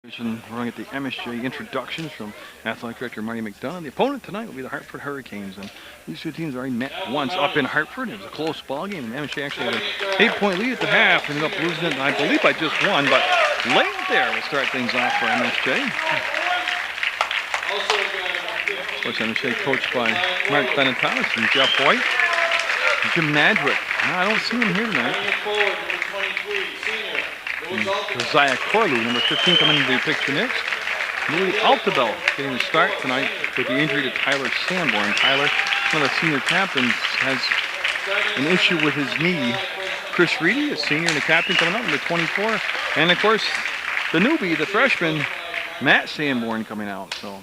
We're going to get the MSJ introductions from Athletic Director Marty McDonough. The opponent tonight will be the Hartford Hurricanes, and these two teams already met once up in Hartford. It was a close ball game, and MSJ actually had an 8-point lead at the half, ended up losing it, and I believe by just one, but late there will start things off for MSJ. Of course, MSJ coached by Mark Benetalis and Jeff White, and Jim Nadrick. I don't see him here tonight. Josiah Corlew, number 15, coming into the picture next. Louis Altabel getting the start tonight with the injury to Tyler Sanborn. Tyler, one of the senior captains, has an issue with his knee. Chris Reedy, a senior and the captain, coming up, number 24. And, of course, the newbie, the freshman, Matt Sanborn, coming out. So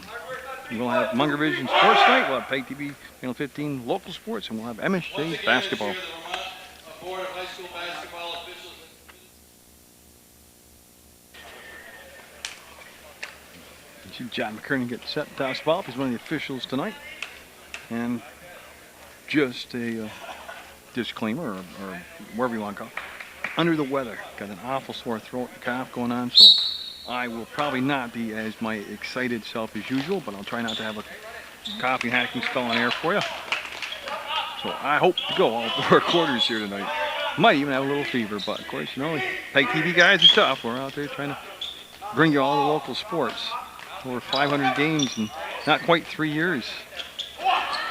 we'll have Munger Vision Sports Night. We'll have PEGTV, Channel 15, local sports, and we'll have MSJ basketball. Board of High School Basketball officials. John McKernan gets set to toss ball. He's one of the officials tonight. And just a disclaimer, or wherever you want to go. Under the weather. Got an awful sore throat and cough going on, so I will probably not be as my excited self as usual, but I'll try not to have a coughing, hacking spell on air for you. So I hope to go all 4 quarters here tonight. Might even have a little fever, but of course, you know, PEGTV guys are tough. We're out there trying to bring you all the local sports. Over 500 games in not quite 3 years.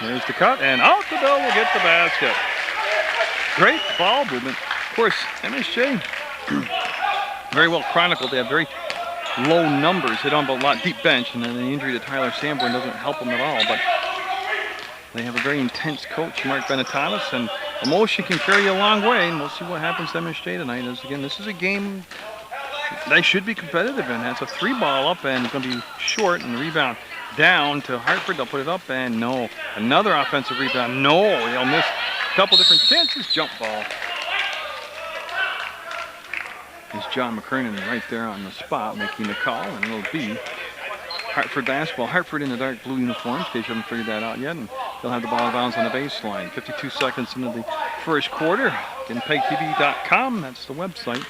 There's the cut, and Altabel will get the basket. Great ball movement. Of course, MSJ, very well chronicled. They have very low numbers. They don't have a lot deep bench, and then the injury to Tyler Sanborn doesn't help them at all. But they have a very intense coach, Mark Benetalis, and emotion can carry you a long way. And we'll see what happens to MSJ tonight. As again, this is a game they should be competitive in. It's a 3-ball up, and it's going to be short, and the rebound down to Hartford. They'll put it up, and no. Another offensive rebound. No, they'll miss a couple different chances. Jump ball. It's John McKernan right there on the spot making the call, and it'll be Hartford basketball. Hartford in the dark blue uniforms, in case you haven't figured that out yet, and they'll have the ball bounce on the baseline. 52 seconds into the first quarter. Again, PEGTV.com, that's the website.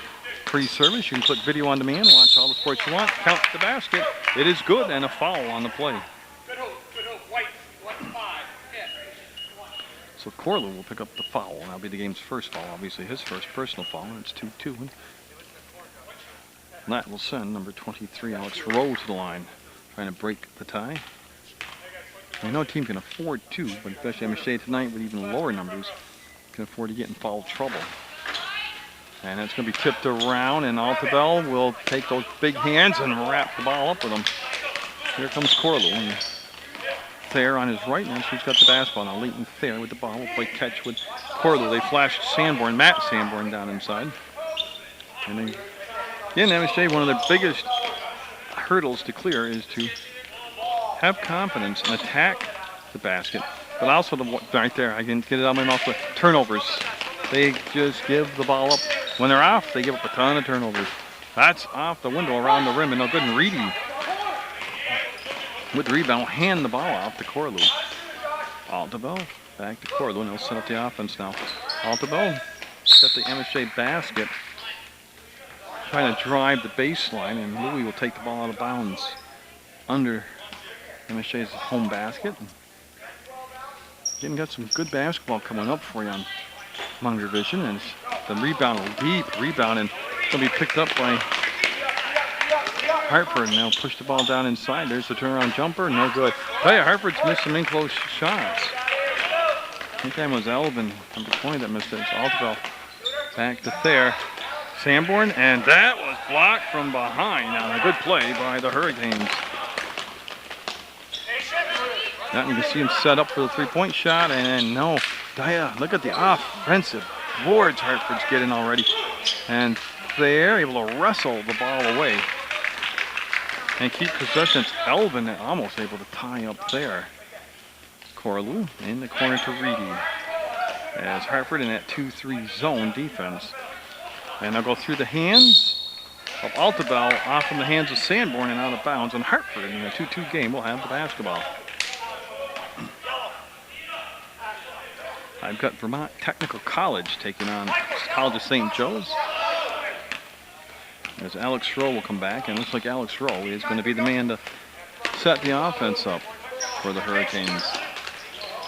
Free service. You can click video on demand, watch all the sports you want, count the basket. It is good, and a foul on the play. So Corlew will pick up the foul, and that'll be the game's first foul. Obviously his first personal foul, and it's 2-2. And that will send number 23, Alex Rowe, to the line, trying to break the tie. I know a team can afford to, but especially MSJ tonight with even lower numbers, can afford to get in foul trouble. And it's going to be tipped around, and Altabel will take those big hands and wrap the ball up with them. Here comes Corlew. And Thayer on his right, and she's got the basketball now. Leighton Thayer with the ball will play catch with Corlew. They flashed Sanborn, Matt Sanborn, down inside. And then, again, MSJ, one of their biggest hurdles to clear is to have confidence and attack the basket. But also, right there, I can get it out of my mouth, but turnovers. They just give the ball up. When they're off, they give up a ton of turnovers. That's off the window around the rim, and no good. And Reedy, with the rebound, hand the ball off to Corlew. Altabel back to Corlew, and they'll set up the offense now. Altabel set the MSJ basket, trying to drive the baseline, and Louis will take the ball out of bounds under MSJ's home basket. Again, got some good basketball coming up for you on Munger Vision, and the rebound, a deep rebound, and it's going to be picked up by Hartford, and they'll push the ball down inside. There's the turnaround jumper, no good. Tell you, Hartford's missed some in-close shots. I think that was Elvin, number 20, that missed it. It's Altabel back to Thayer. Sanborn, and that was blocked from behind. Now, a good play by the Hurricanes. Now you can see him set up for the 3-point shot, and no. Daya, look at the offensive boards Hartford's getting already. And they're able to wrestle the ball away and keep possession. It's Elvin almost able to tie up there. Corlew in the corner to Reedy. As Hartford in that 2-3 zone defense. And they'll go through the hands of Altabel, off from the hands of Sanborn and out of bounds. And Hartford in a 2-2 game will have the basketball. I've got Vermont Technical College taking on College of St. Joe's. as Alex Rowe will come back, and it looks like Alex Rowe is going to be the man to set the offense up for the Hurricanes.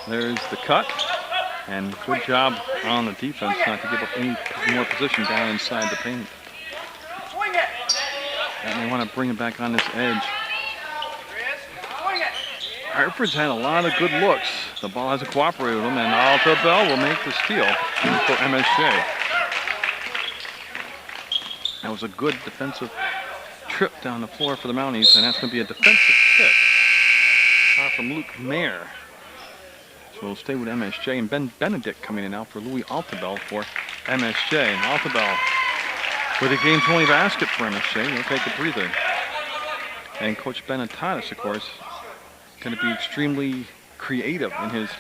There's the cut, and good job on the defense not to give up any more position down inside the paint. And they want to bring it back on this edge. Hartford's had a lot of good looks. The ball hasn't cooperated with them, and Altabell will make the steal for MSJ. That was a good defensive trip down the floor for the Mounties, and that's going to be a defensive kick from Luke Mayer. So we'll stay with MSJ, and Ben Benedict coming in now for Louis Altabell for MSJ. And Altabell with a game's only basket for MSJ. He'll take a breather. And Coach Benetatis, of course, going to be extremely creative in his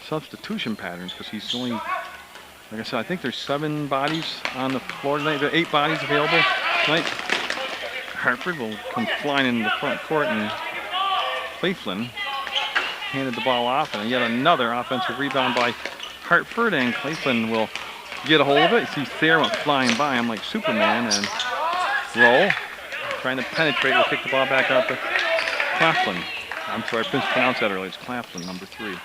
substitution patterns because he's only, like I said, I think there's 7 bodies on the floor tonight. There are 8 bodies available tonight. Hartford will come flying into the front court, and Claflin handed the ball off, and yet another offensive rebound by Hartford, and Claflin will get a hold of it. You see Thayer went flying by him like Superman, and Roll trying to penetrate will kick the ball back out to Claflin. I'm sorry, I mispronounced that earlier. It's Claflin, number 3.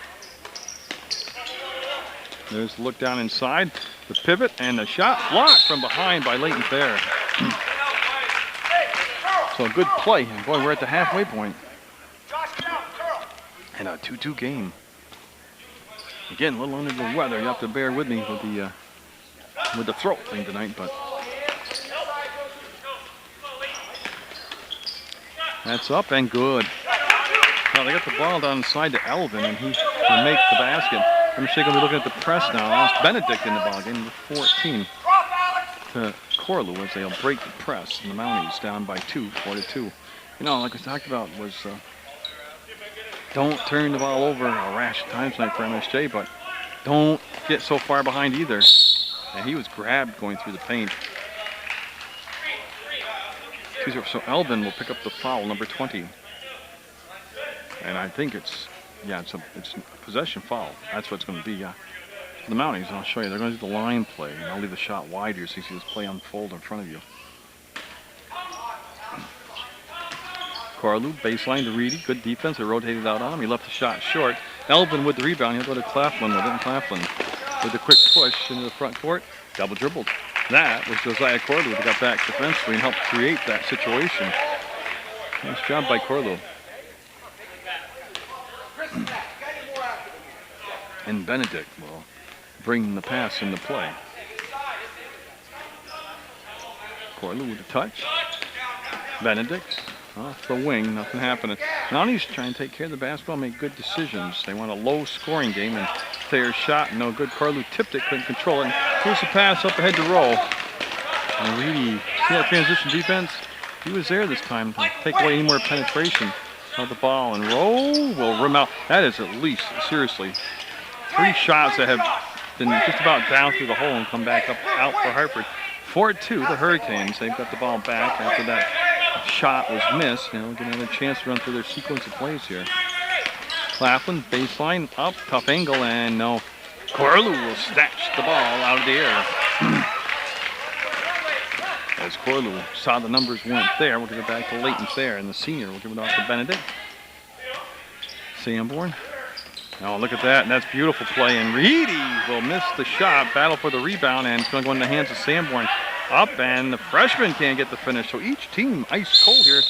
There's the look down inside, the pivot, and the shot blocked from behind by Leighton Thayer. So a good play, and boy, we're at the halfway point. And a 2-2 game. Again, a little under the weather. You have to bear with me with the throat thing tonight, but that's up and good. Well, they got the ball down inside to Elvin, and he will make the basket. I'm going to be looking at the press now. That's Benedict in the ball game, number 14 to Corlew as they'll break the press, and the Mounties down by 2, 4-2. You know, like we talked about, was don't turn the ball over a rash of times tonight for MSJ, but don't get so far behind either. And he was grabbed going through the paint. So Elvin will pick up the foul, number 20. And I think it's a possession foul. That's what it's going to be, yeah. The Mounties, I'll show you, they're going to do the line play. And I'll leave the shot wide here so you see this play unfold in front of you. Corlew, baseline to Reedy. Good defense. They rotated out on him. He left the shot short. Elvin with the rebound. He'll go to Claflin with it. And Claflin with a quick push into the front court. Double dribbled. That was Josiah Corlew that got back defensively and helped create that situation. Nice job by Corlew. And Benedict will bring the pass into play. Corlew with a touch. Benedict off the wing, nothing happening. Now he's trying to take care of the basketball, make good decisions. They want a low-scoring game, and Thayer's shot, no good. Corlew tipped it, couldn't control it. And here's the pass up ahead to Roll. And Reedy, see that transition defense? He was there this time to take away any more penetration of the ball. And Roll will rim out. That is at least, seriously, 3 shots that have been just about down through the hole and come back up out for Hartford. 4-2, the Hurricanes. They've got the ball back after that shot was missed. You know, get another chance to run through their sequence of plays here. Claflin, baseline, up, tough angle, and no. Corlew will snatch the ball out of the air. As Corlew saw the numbers went there, we'll give it back to Leighton Thayer, and the senior will give it off to Benedict. Sanborn. Oh, look at that, and that's beautiful play, and Reedy will miss the shot, battle for the rebound, and it's going to go in the hands of Sanborn. Up, and the freshman can't get the finish, so each team ice cold here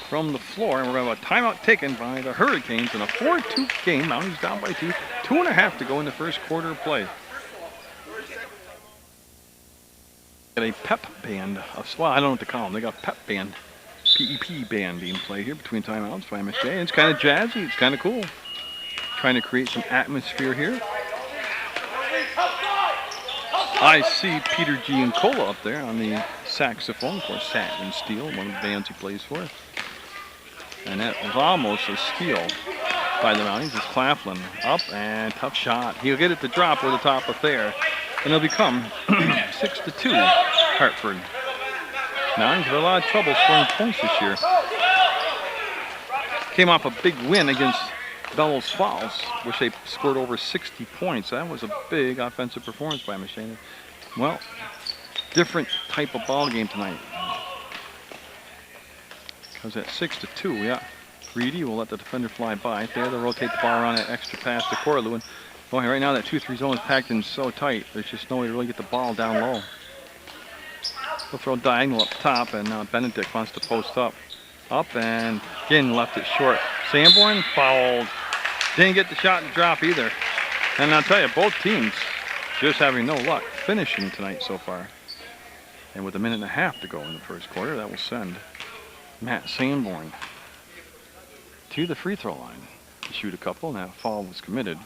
from the floor, and we're going to have a timeout taken by the Hurricanes in a 4-2 game. Mounties down by 2, 2.5 to go in the first quarter of play. Got a pep band, well, I don't know what to call them. They got pep band, PEP band being played here between timeouts by MSJ. It's kind of jazzy, it's kind of cool. Trying to create some atmosphere here. I see Peter Giancola up there on the saxophone, of course, Satin Steel, one of the bands he plays for. And that was almost a steal by the Mounties. It's Claflin up, and tough shot. He'll get it to drop over the top of Thayer, and it'll become 6-2 Hartford. Mounties have a lot of trouble scoring points this year. Came off a big win against Bellows Falls, which they scored over 60 points. That was a big offensive performance by MSJ. Well, different type of ball game tonight. Comes at 6-2. Yeah. Reedy will let the defender fly by. There, they'll rotate the ball around that extra pass to Corlew. And boy, right now that 2-3 zone is packed in so tight. There's just no way to really get the ball down low. He'll throw diagonal up top, and now Benedict wants to post up. Up, and again left it short. Sanborn fouled. Didn't get the shot to drop either. And I'll tell you, both teams just having no luck finishing tonight so far. And with 1.5 minutes to go in the first quarter, that will send Matt Sanborn to the free throw line to shoot a couple, and that foul was committed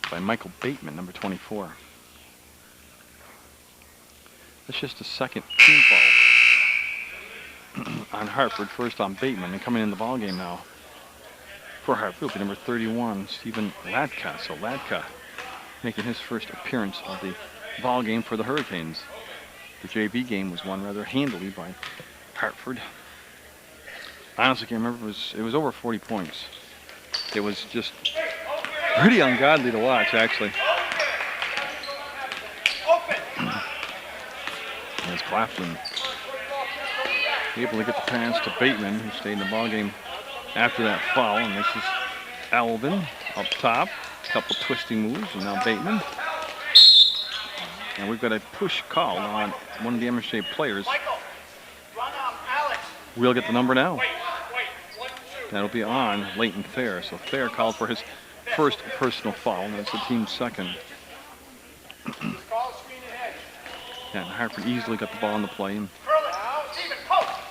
by Michael Bateman, number 24. That's just the second team foul on Hartford, first on Bateman, and coming in the ball game now for Hartford will be number 31, Stephen Latka. So Latka making his first appearance of the ball game for the Hurricanes. The JV game was won rather handily by Hartford. I honestly can't remember. It was over 40 points. It was just pretty ungodly to watch, actually. As Claflin able to get the pass to Bateman, who stayed in the ballgame after that foul. And this is Alvin up top. A couple twisting moves, and now Bateman. And we've got a push call on one of the MSJ players. We'll get the number now. That'll be on Leighton Thayer. So Thayer called for his first personal foul, and that's the team's second. Yeah, and Hartford easily got the ball in the play. And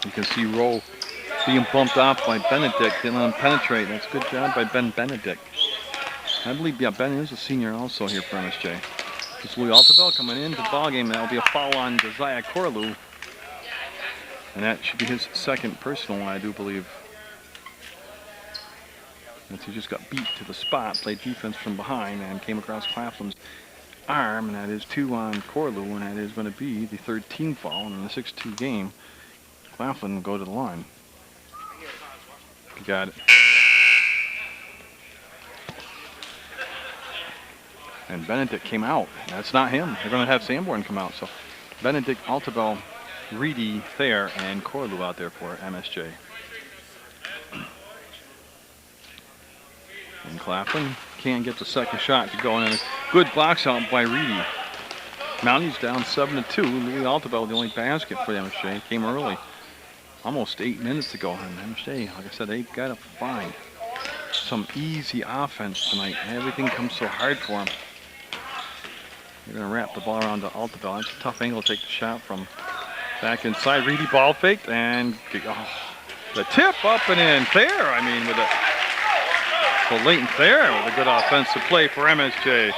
you can see Rowe being bumped off by Benedict. Didn't let him penetrate. That's a good job by Ben Benedict. I believe, yeah, Ben is a senior also here for MSJ. It's Louis Altabell coming into the ballgame. That'll be a foul on Josiah Corlew. And that should be his second personal one, I do believe. As he just got beat to the spot, played defense from behind, and came across Claflin's arm, and that is 2 on Corlew, and that is going to be the third team foul. And in the 6-2 game, Claflin will go to the line. You got it. And Benedict came out. That's not him. They're going to have Sanborn come out. So Benedict, Altabell, Reedy, Thayer, and Corlew out there for MSJ. And Claflin can't get the second shot to go in. And a good box out by Reedy. Mounties down 7-2. Louis Altabell, the only basket for the MSJ, came early. Almost 8 minutes to go. And MSJ, like I said, they've got to find some easy offense tonight. Everything comes so hard for them. They're going to wrap the ball around to Altabell. It's a tough angle to take the shot from back inside. Reedy ball faked, and the tip up and in. Thayer, I mean, with it. So Leighton Thayer with a good offensive play for MSJ.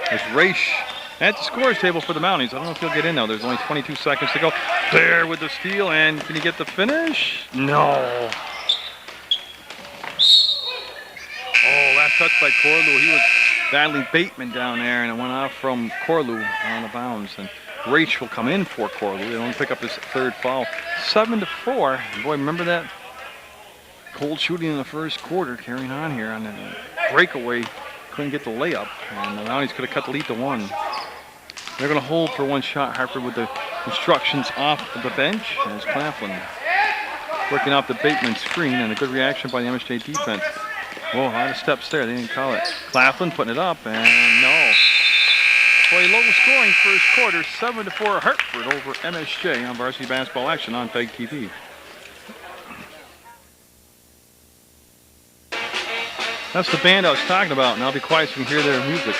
There's Raish at the scores table for the Mounties. I don't know if he'll get in now. There's only 22 seconds to go. Thayer with the steal, and can he get the finish? No. Oh, last touch by Corlew. He was battling Bateman down there, and it went off from Corlew on the bounds. And Raish will come in for Corlew. They only pick up his third foul. 7-4. Boy, remember that cold shooting in the first quarter carrying on here on the breakaway. Couldn't get the layup, and the Mounties could have cut the lead to 1. They're going to hold for 1 shot. Hartford with the instructions off of the bench. As Claflin working off the Bateman screen, and a good reaction by the MSJ defense. Whoa, a lot of steps there. They didn't call it. Claflin putting it up, and no. For a low scoring first quarter, 7-4 Hartford over MSJ on varsity basketball action on PEGTV. That's the band I was talking about, and I'll be quiet so you can hear their music.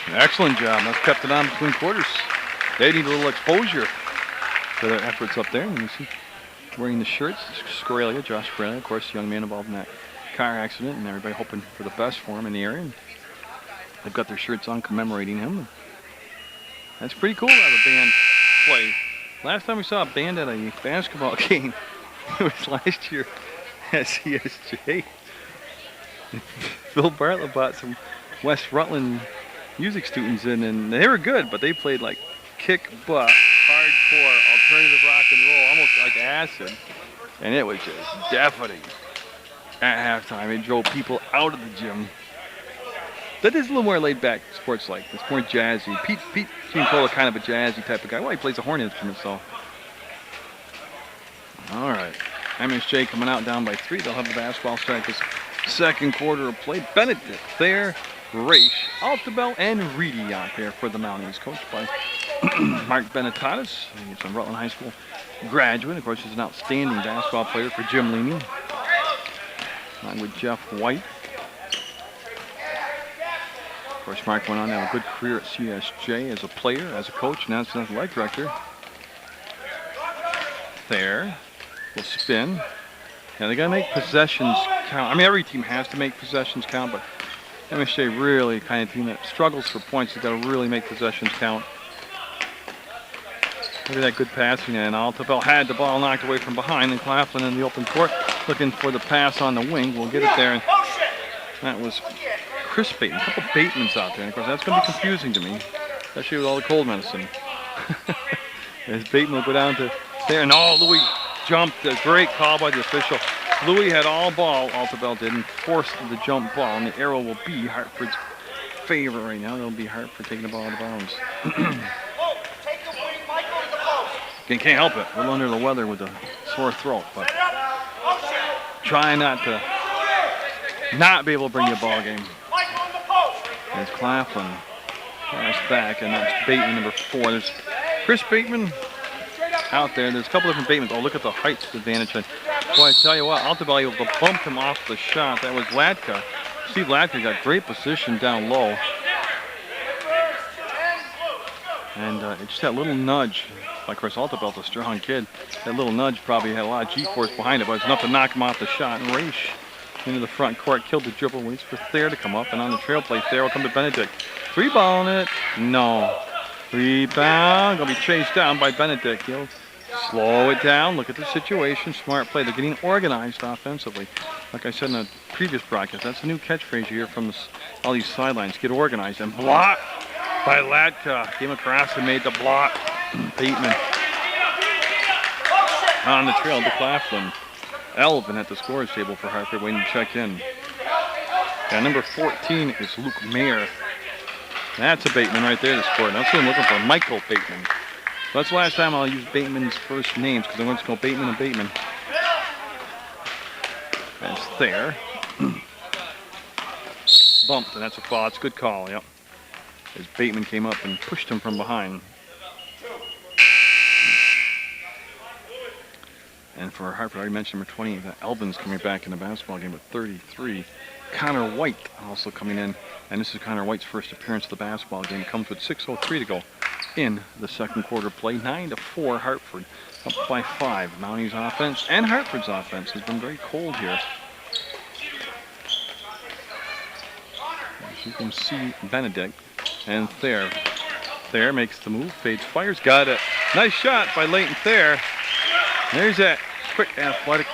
Excellent job. That's kept it on between quarters. They need a little exposure for their efforts up there. And you see wearing the shirts, Josh Scorelia, of course, the young man involved in that car accident, and everybody hoping for the best for him in the area. And they've got their shirts on commemorating him. That's pretty cool to have a band play. Last time we saw a band at a basketball game, it was last year at CSJ. Phil Bartlett brought some West Rutland music students in, and they were good, but they played like kick butt, hardcore, alternative rock and roll, almost like acid. And it was just deafening at halftime. It drove people out of the gym. That is a little more laid-back sports like. It's more jazzy. Pete Giancola kind of a jazzy type of guy. Well, he plays a horn instrument, so. All right. MSJ coming out down by 3. They'll have the basketball start this second quarter of play. Benedict there, Raish, Altabel, and Reedy out there for the Mounties, coached by Mark Benetatis. He's from Rutland High School graduate. Of course, he's an outstanding basketball player for Jim Leaney, along with Jeff White. Of course, Mark went on to have a good career at CSJ as a player, as a coach, and as an athletic director. There, will spin. Now they got to make possessions count. I mean, every team has to make possessions count, but MSJ really kind of team that struggles for points. They've got to really make possessions count. Look at that good passing, and Altabel had the ball knocked away from behind, and Claflin in the open court looking for the pass on the wing. We'll get it there, and that was Chris Bateman. A couple Batemans out there, and of course that's going to be confusing to me, especially with all the cold medicine. As Bateman will go down to there, and Louis jumped. A great call by the official. Louis had all ball, Altabel did, and forced the jump ball, and the arrow will be Hartford's favor right now. It'll be Hartford taking the ball out of bounds. Can't help it. A little under the weather with a sore throat, but try not to not be able to bring you a ball game. There's Claflin. Pass back, and that's Bateman, number 4. There's Chris Bateman out there. There's a couple different Batemans. Oh, look at the height advantage. And boy, I tell you what, Altabel able to bump him off the shot. That was Latka. Steve Latka got great position down low. And it's just that little nudge. Of course, Altabel's a strong kid. That little nudge probably had a lot of G-force behind it, but it's enough to knock him off the shot. And Raish into the front court, killed the dribble, waits for Thayer to come up, and on the trail play, Thayer will come to Benedict. 3-balling it. No. Rebound. Gonna be chased down by Benedict. He'll slow it down. Look at the situation. Smart play. They're getting organized offensively. Like I said in a previous broadcast, that's a new catchphrase you hear from all these sidelines. Get organized. And block by Latka. Came across and made the block. Bateman on the trail to Claflin. Elvin at the scorer's table for Hartford waiting to check in. And number 14 is Luke Mayer. That's a Bateman right there to score. That's what I'm looking for, Michael Bateman. So that's the last time I'll use Bateman's first names because I'm going to go Bateman and Bateman. That's there. Bumped, and that's a foul. It's a good call, yep. As Bateman came up and pushed him from behind. And for Hartford, I already mentioned number 20, that Elvin's coming back in the basketball game with 33. Connor White also coming in. And this is Connor White's first appearance of the basketball game. It comes with 6:03 to go in the second quarter play. 9-4 Hartford, up by 5. Mounties offense and Hartford's offense has been very cold here. As you can see, Benedict and Thayer. Thayer makes the move, fades, fires, got it. Nice shot by Leighton Thayer. There's that quick athletic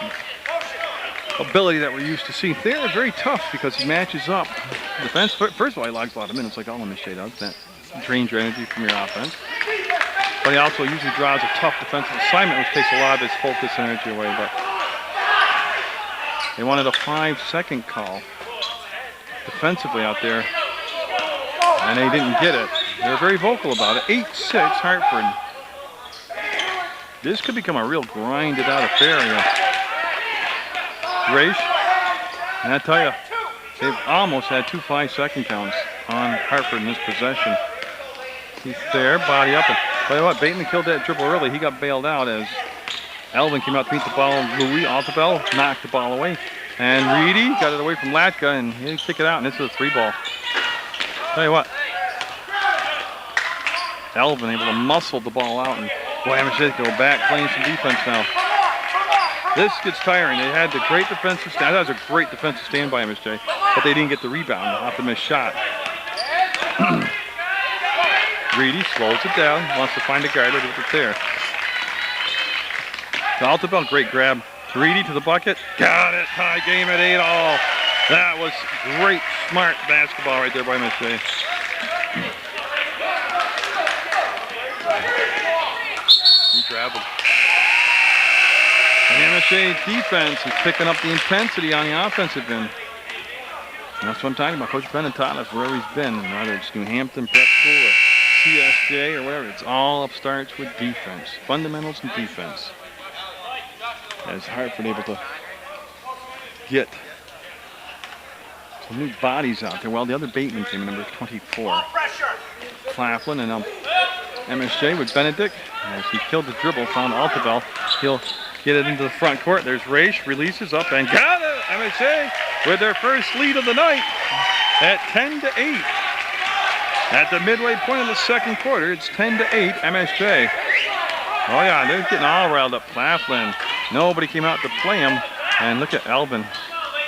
ability that we're used to seeing. Thayer is very tough because he matches up defense. First of all, he logs a lot of minutes like all MSJ does. That drains your energy from your offense. But he also usually draws a tough defensive assignment, which takes a lot of his focus and energy away. But they wanted a 5-second call defensively out there, and they didn't get it. They were very vocal about it. 8-6 Hartford. This could become a real grinded out affair here. Raish, and I tell you, they've almost had 2 5-second counts on Hartford in this possession. He's there, body up, and tell you what, Bateman killed that dribble early. He got bailed out as Elvin came out to meet the ball. Louis Altabel knocked the ball away, and Reedy got it away from Latka, and he'll kick it out, and this is a 3-ball. Tell you what, Elvin able to muscle the ball out, and boy, MSJ go back playing some defense now. This gets tiring. They had the great defensive stand. That was a great defensive stand by MSJ, but they didn't get the rebound off the missed shot. Reedy slows it down, wants to find a guard with it there. So Altabel, great grab. Reedy to the bucket. Got it. Tie game at 8-all. That was great, smart basketball right there by MSJ. He traveled. And MSJ defense is picking up the intensity on the offensive end. That's what I'm talking about. Coach Benetatis, wherever he's been, whether it's New Hampton Prep School or CSJ or whatever, it's all starts with defense. Fundamentals and defense. As Hartford able to get some new bodies out there. Well, the other Bateman came in, number 24. Claflin and MSJ with Benedict. As he killed the dribble, found Altavell. He'll get it into the front court. There's Raish, releases up and got it! MSJ with their first lead of the night at 10-8. At the midway point of the second quarter, it's 10-8, MSJ. Oh yeah, they're getting all riled up. Claflin, nobody came out to play him. And look at Alvin.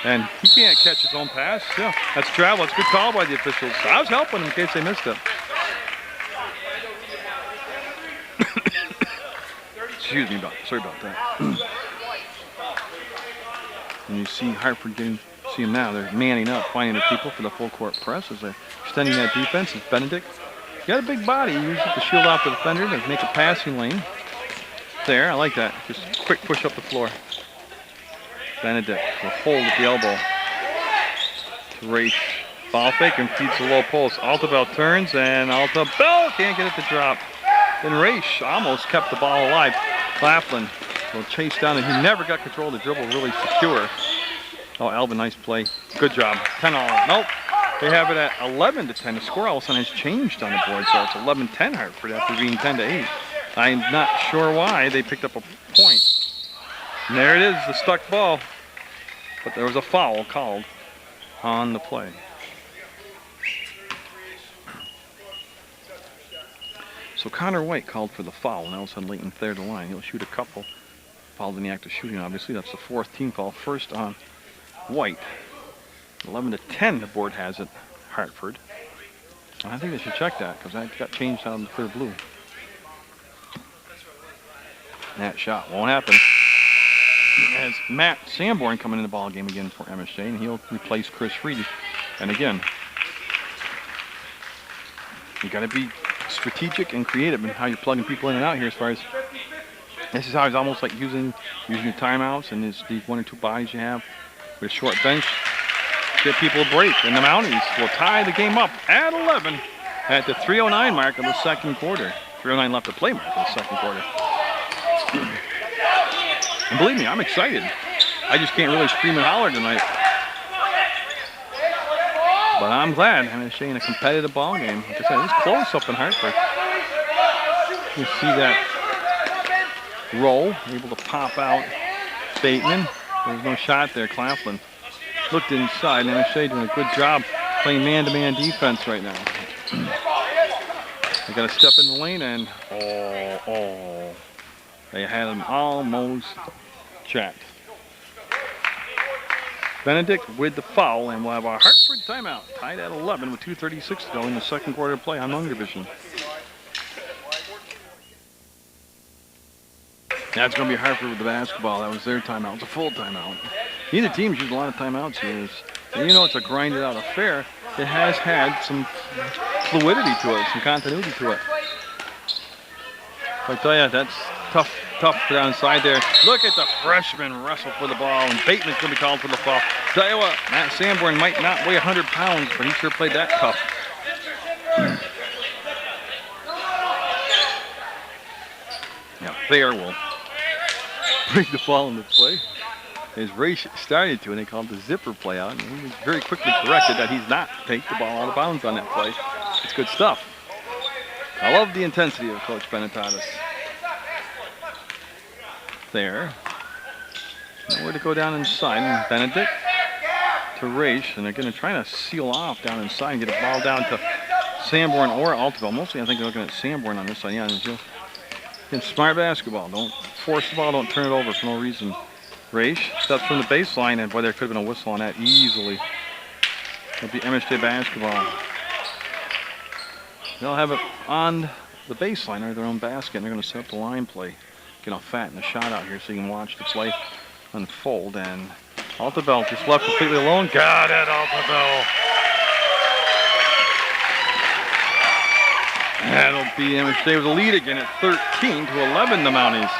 And he can't catch his own pass. Yeah, that's travel. It's a good call by the officials. I was helping him in case they missed it. Excuse me, sorry about that. And you see Hartford see them now. They're manning up, finding their people for the full court press as they're extending that defense. It's Benedict. You got a big body. You use it to shield off the defender to make a passing lane. There, I like that. Just quick push up the floor. Benedict will hold at the elbow. To Raish. Ball fake and feeds the low post. Altavell turns and Altavell can't get it to drop. Then Raish almost kept the ball alive. Claflin will chase down and he never got control of the dribble really secure. Oh, Alvin, nice play. Good job. 10-all. Nope. They have it at 11-10. The score all of a sudden has changed on the board, so it's 11-10 Hartford after being 10-8. I'm not sure why they picked up a point. And there it is, the stuck ball. But there was a foul called on the play. So Connor White called for the foul, and all of a sudden Leighton cleared the line. He'll shoot a couple. Fouled in the act of shooting, obviously. That's the fourth team foul. First on White. 11-10 the board has it, Hartford. I think they should check that because that got changed out in the clear blue. That shot won't happen. As Matt Sanborn coming in the ball game again for MSJ, and he'll replace Chris Reed. And again, you got to be strategic and creative in how you're plugging people in and out here. As far as this is how it's almost like using your timeouts and these one or two bodies you have with a short bench. Give people a break, and the Mounties will tie the game up at 11 at the 3:09 mark of the second quarter. 3:09 left to play mark of the second quarter. And believe me, I'm excited. I just can't really scream and holler tonight. But I'm glad I'm in a competitive ball game. Like I said, it's close up in Hartford. You see that roll, able to pop out Bateman. There's no shot there, Claflin. Looked inside, and MSJ doing a good job playing man-to-man defense right now. They got to step in the lane, and they had him almost checked. Benedict with the foul, and we'll have a Hartford timeout. Tied at 11 with 2:36 to go in the second quarter of play on Young Division. That's going to be Hartford with the basketball. That was their timeout. It's a full timeout. Neither team's used a lot of timeouts here. And you know it's a grinded out affair. It has had some fluidity to it, some continuity to it. I tell you, that's tough down inside there. Look at the freshman wrestle for the ball, and Bateman's going to be called for the foul. Tell you what, Matt Sanborn might not weigh 100 pounds, but he sure played that tough. Yeah, Thayer will bring the ball into play. As Raish started to, and they called the zipper play out, and he was very quickly corrected that he's not take the ball out of bounds on that play. It's good stuff. I love the intensity of Coach Benetatis. There. Nowhere to go down inside. And Benedict to Raish, and they're going to try to seal off down inside and get a ball down to Sanborn or Altavell. Mostly I think they're looking at Sanborn on this side. Yeah, smart basketball. Don't force the ball, don't turn it over for no reason. Raish steps from the baseline, and boy, there could have been a whistle on that easily. It'll be MSJ basketball. They'll have it on the baseline or their own basket, and they're going to set up the line play. Get all fat in the shot out here so you can watch the play unfold. And Altavell just left completely alone. Got it, Altavell. That'll be MSJ with the lead again at 13-11, the Mounties.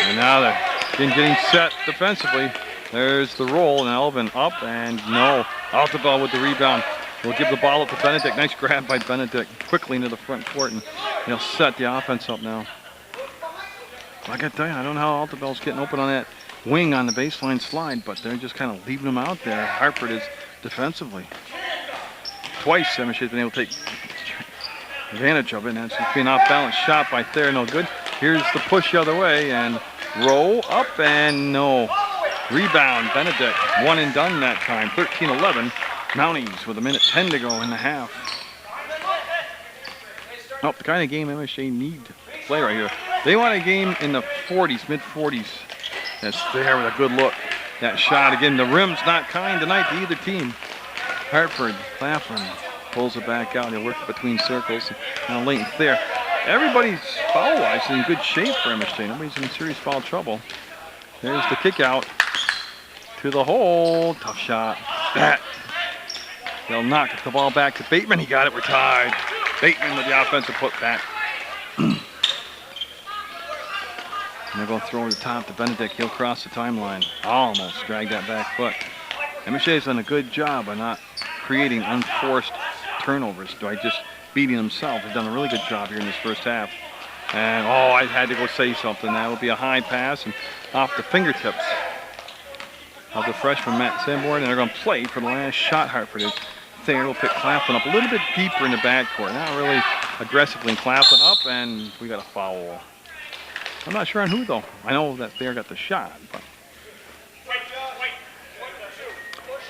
And now they're getting set defensively. There's the roll, and Alvin up, and no. Altobel with the rebound. We'll give the ball up to Benedict. Nice grab by Benedict. Quickly into the front court, and he'll set the offense up now. I gotta tell you, I don't know how Altobel's getting open on that wing on the baseline slide, but they're just kind of leaving him out there. Hartford is defensively. Twice MSJ's been able to take advantage of it, and that's just being off-balance shot by Thayer, no good. Here's the push the other way, and roll up, and no. Rebound, Benedict, one and done that time, 13-11. Mounties with 1:10 to go in the half. Oh, the kind of game MSJ need to play right here. They want a game in the 40s, mid-40s. That's Thayer with a good look. That shot, again, the rim's not kind tonight to either team. Hartford, Claflin pulls it back out. He'll work it between circles. Now Leighton Thayer. Everybody's foul-wise in good shape for MSJ. Nobody's in serious foul trouble. There's the kick out to the hole. Tough shot. That. They'll knock the ball back to Bateman. He got it. We're tied. Bateman with the offensive putback. And they're going to throw over the top to Benedict. He'll cross the timeline. Almost dragged that back foot. MSJ's done a good job of not creating unforced turnovers by just beating themselves. They've done a really good job here in this first half. And, oh, I had to go say something. That would be a high pass and off the fingertips of the freshman Matt Sanborn. And they're going to play for the last shot. Hartford is. Thayer will pick Claflin up a little bit deeper in the backcourt. Not really aggressively. And Claflin up, and we got a foul. I'm not sure on who, though. I know that Thayer got the shot, but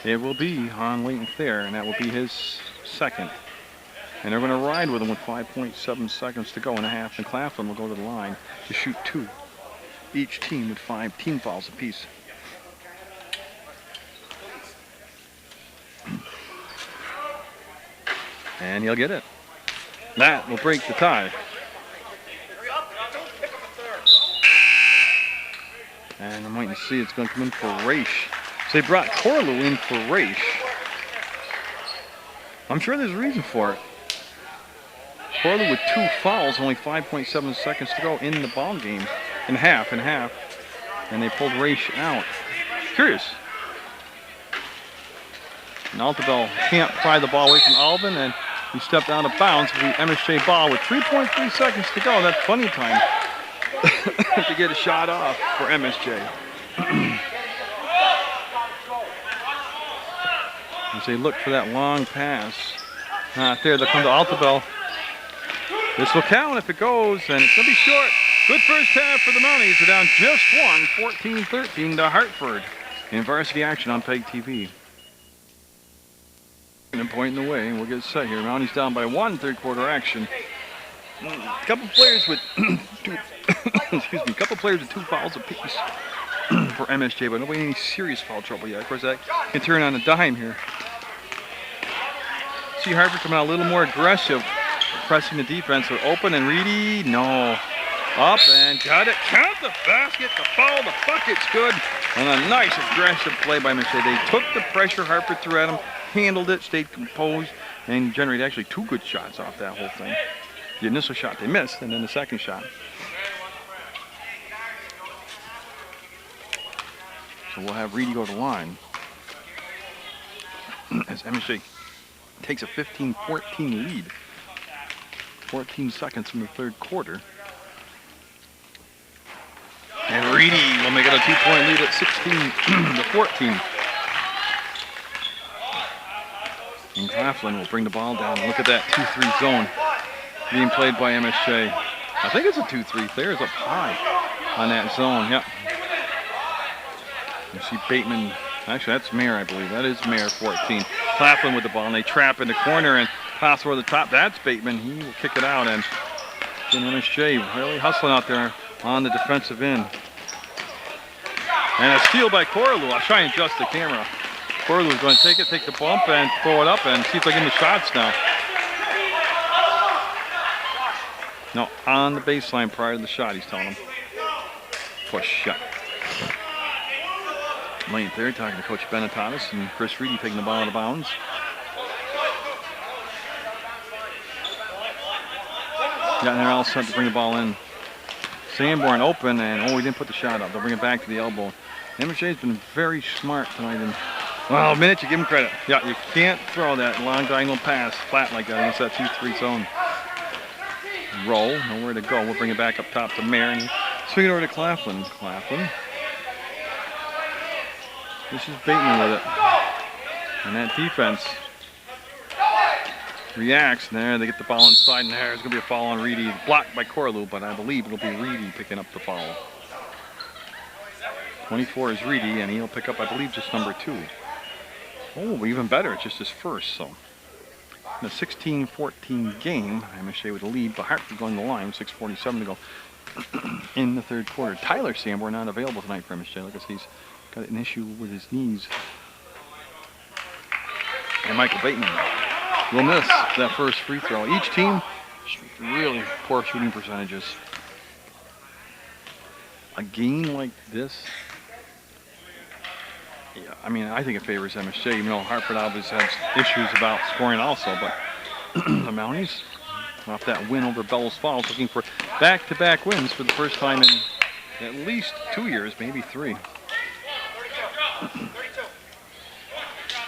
it will be on Leighton Thayer, and that will be his second. And they're going to ride with him with 5.7 seconds to go in a half, and Claflin will go to the line to shoot 2. Each team with 5 team fouls apiece. And he'll get it. That will break the tie. And I'm waiting to see it's going to come in for Raish. So they brought Corlew in for Raish. I'm sure there's a reason for it. Corlew with 2 fouls, only 5.7 seconds to go in the ball game. In half. And they pulled Raish out. Curious. And Altobel can't pry the ball away from Alvin, and he stepped out of bounds with the MSJ ball with 3.3 seconds to go. That's plenty of time to get a shot off for MSJ. As they look for that long pass. Not there, they'll come to Altobel. This will count if it goes, and it's going to be short. Good first half for the Mounties. They're down just one, 14-13 to Hartford in varsity action on PEGTV. And pointing the way, and we'll get set here. Mounties down by 1, third quarter action. A couple players with couple players with 2 fouls apiece for MSJ, but nobody in any serious foul trouble yet. Of course, that can turn on a dime here. See Hartford coming out a little more aggressive, pressing the defense. They're open, and Reedy, no. Up and got it. Count the basket, the foul, the bucket's good. And a nice aggressive play by MSJ. They took the pressure Hartford threw at them, handled it, stayed composed, and generated actually 2 good shots off that whole thing. The initial shot they missed, and then the second shot. So we'll have Reedy go to the line as MSJ takes a 15-14 lead. 14 seconds in the third quarter. And Reedy will make it a 2-point lead at 16-14. And Claflin will bring the ball down. Look at that 2-3 zone being played by MSJ. I think it's a 2-3. Thayer's up high on that zone. Yep. You see Bateman. Actually, that's Mayer, I believe. That is Mayer, 14. Claflin with the ball, and they trap in the corner and pass over the top. That's Bateman. He will kick it out, and MSJ really hustling out there on the defensive end. And a steal by Corlew. I'll try and adjust the camera. Corlew's going to take the bump, and throw it up, and see if they get the shots now. No, on the baseline prior to the shot, he's telling them. Push shot. Leighton Thayer talking to Coach Benetatis, and Chris Reedy taking the ball out of bounds. Got there all set to bring the ball in. Sanborn open, and he didn't put the shot up. They'll bring it back to the elbow. MSJ's been very smart tonight. And, well, Minute, you give him credit. Yeah, you can't throw that long diagonal pass flat like that against that 2-3 zone. Roll, nowhere to go. We'll bring it back up top to Mayer, and swing it over to Claflin. Claflin. This is Bateman with it. And that defense reacts, and there they get the ball inside, and there's going to be a foul on Reedy. Blocked by Corlew, but I believe it'll be Reedy picking up the foul. 24 is Reedy, and he'll pick up, I believe, just number 2. Oh, even better, it's just his first, so. In a 16-14 game, MSJ with the lead, but Hartford going to the line, 6:47 to go in the third quarter. Tyler Sanborn not available tonight for MSJ. Like I said, he's got an issue with his knees. And Michael Bateman will miss that first free throw. Each team, really poor shooting percentages. A game like this, yeah, I mean, I think it favors MSJ, even though Hartford obviously has issues about scoring also, but the Mounties, off that win over Bellows Falls, looking for back-to-back wins for the first time in at least 2 years, maybe 3.